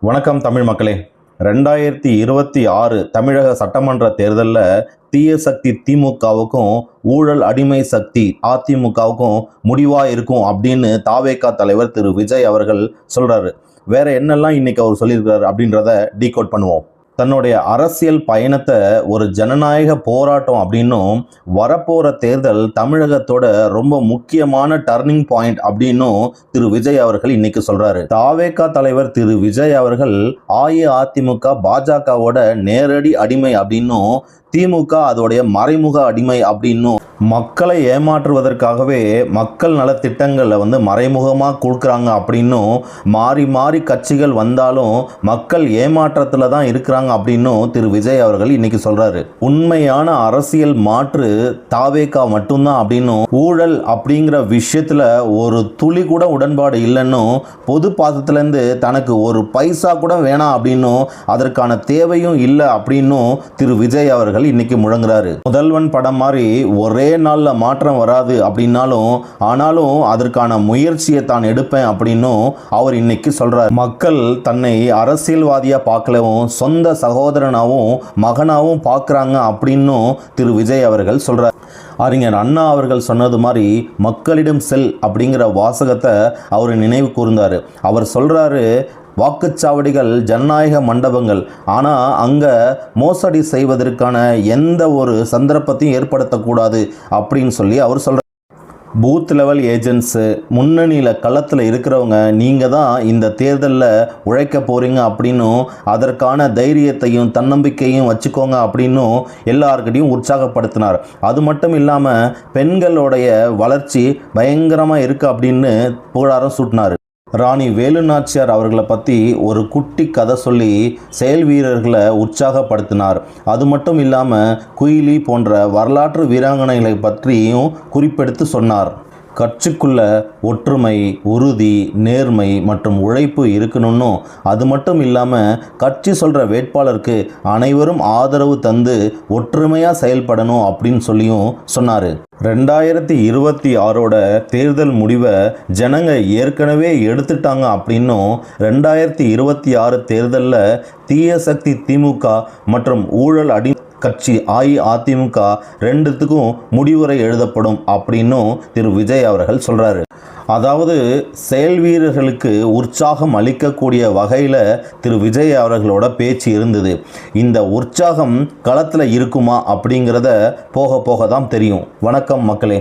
வணக்கம் தமிழ் மக்களே. 2026 தமிழக சட்டமன்ற தேர்தலில் தீய சக்தி திமுகவுக்கும் ஊழல் அடிமை சக்தி அதிமுகவுக்கும் முடிவாக இருக்கும் அப்படின்னு தாவேகா தலைவர் திரு விஜய் அவர்கள் சொல்றாரு. வேற என்னெல்லாம் இன்னைக்கு அவர் சொல்லியிருக்கிறார் அப்படின்றத டீகோட் பண்ணுவோம். தன்னுடைய அரசியல் பயணத்தை ஒரு ஜனநாயக போராட்டம் அப்படின்னும், வரப்போகிற தேர்தல் தமிழகத்தோட ரொம்ப முக்கியமான டர்னிங் பாயிண்ட் அப்படின்னும் திரு விஜய் அவர்கள் இன்னைக்கு சொல்றாரு. தாவேகா தலைவர் திரு விஜய் அவர்கள் அஇஅதிமுக பாஜகவோட நேரடி அடிமை அப்படின்னும், திமுக அதோடைய மறைமுக அடிமை அப்படின்னும், மக்களை ஏமாற்றுவதற்காகவே மக்கள் நலத்திட்டங்களை மறைமுகமாக கொடுக்குறாங்க அப்படின்னும், மாறி மாறி கட்சிகள் வந்தாலும் மக்கள் ஏமாற்றத்தில் தான் இருக்கிறாங்க அப்படின்னும் திரு விஜய் அவர்கள் இன்னைக்கு சொல்றாரு. உண்மையான அரசியல் மாற்று தாவேகா மட்டும்தான் அப்படின்னும், ஊழல் அப்படிங்கிற விஷயத்துல ஒரு துளி கூட உடன்பாடு இல்லைன்னும், பொது பாசத்திலேருந்து தனக்கு ஒரு பைசா கூட வேணாம் அப்படின்னும், அதற்கான தேவையும் இல்லை அப்படின்னும் திரு விஜய் அவர்கள் இன்னைக்கு முழங்குறாரு. முதல்வன் படம் மாதிரி ஒரே நாளில் மாற்றம் வராது அப்படின்னாலும், ஆனாலும் அதற்கான முயற்சியை தான் எடுப்பேன் அப்படின்னும் அவர் இன்னைக்கு சொல்றார். மக்கள் தன்னை அரசியல்வாதியா பார்க்கலவும் சொந்த சகோதரனாவும் மகனாவும் பார்க்குறாங்க அப்படின்னும் திரு விஜய் அவர்கள் சொல்றார். அறிஞர் அண்ணா அவர்கள் சொன்னது மாதிரி மக்களிடம் செல் அப்படிங்கிற வாசகத்தை அவர் நினைவு கூர்ந்தார். அவர் சொல்றாரு, வாக்குச்சாவடிகள் ஜனநாயக மண்டபங்கள், ஆனால் அங்கே மோசடி செய்வதற்கான எந்த ஒரு சந்தர்ப்பத்தையும் ஏற்படுத்தக்கூடாது அப்படின்னு சொல்லி அவர் சொல்கிறார். பூத் லெவல் ஏஜென்ட்ஸு, முன்னணியில் களத்தில் இருக்கிறவங்க, நீங்கள் தான் இந்த தேர்தலில் உழைக்க போகிறீங்க அப்படின்னும், அதற்கான தைரியத்தையும் தன்னம்பிக்கையும் வச்சுக்கோங்க அப்படின்னும் எல்லார்கிட்டையும் உற்சாகப்படுத்தினார். அது மட்டும் இல்லாமல் பெண்களுடைய வளர்ச்சி பயங்கரமாக இருக்குது அப்படின்னு புகழாரம் சூட்டினார். ராணி வேலுநாச்சியார் அவர்களை பற்றி ஒரு குட்டி கதை சொல்லி செயல் வீரர்களை உற்சாகப்படுத்தினார். அது மட்டும் இல்லாமல் குயிலி போன்ற வரலாற்று வீராங்கனைகளை பற்றியும் குறிப்பெடுத்து சொன்னார். கட்சிக்குள்ள ஒற்றுமை, உறுதி, நேர்மை மற்றும் உழைப்பு இருக்கணும்னு, அது மட்டும் இல்லாமல் கட்சி சொல்கிற வேட்பாளருக்கு அனைவரும் ஆதரவு தந்து ஒற்றுமையாக செயல்படணும் அப்படின்னு சொல்லியும் சொன்னார். 2026 தேர்தல் முடிவை ஜனங்க ஏற்கனவே எடுத்துட்டாங்க அப்படின்னும், 2026 தேர்தலில் தீய சக்தி திமுக மற்றும் ஊழல் கட்சி அஇஅதிமுக ரெண்டுத்துக்கும் முடிவுரை எழுதப்படும் அப்படின்னும் திரு விஜய் அவர்கள் சொல்றாரு. அதாவது செயல் வீரர்களுக்கு உற்சாகம் அளிக்கக்கூடிய வகையில் திரு விஜய் அவர்களோட பேச்சு இருந்தது. இந்த உற்சாகம் களத்தில் இருக்குமா அப்படிங்கிறத போக போக தான் தெரியும். வணக்கம் மக்களே.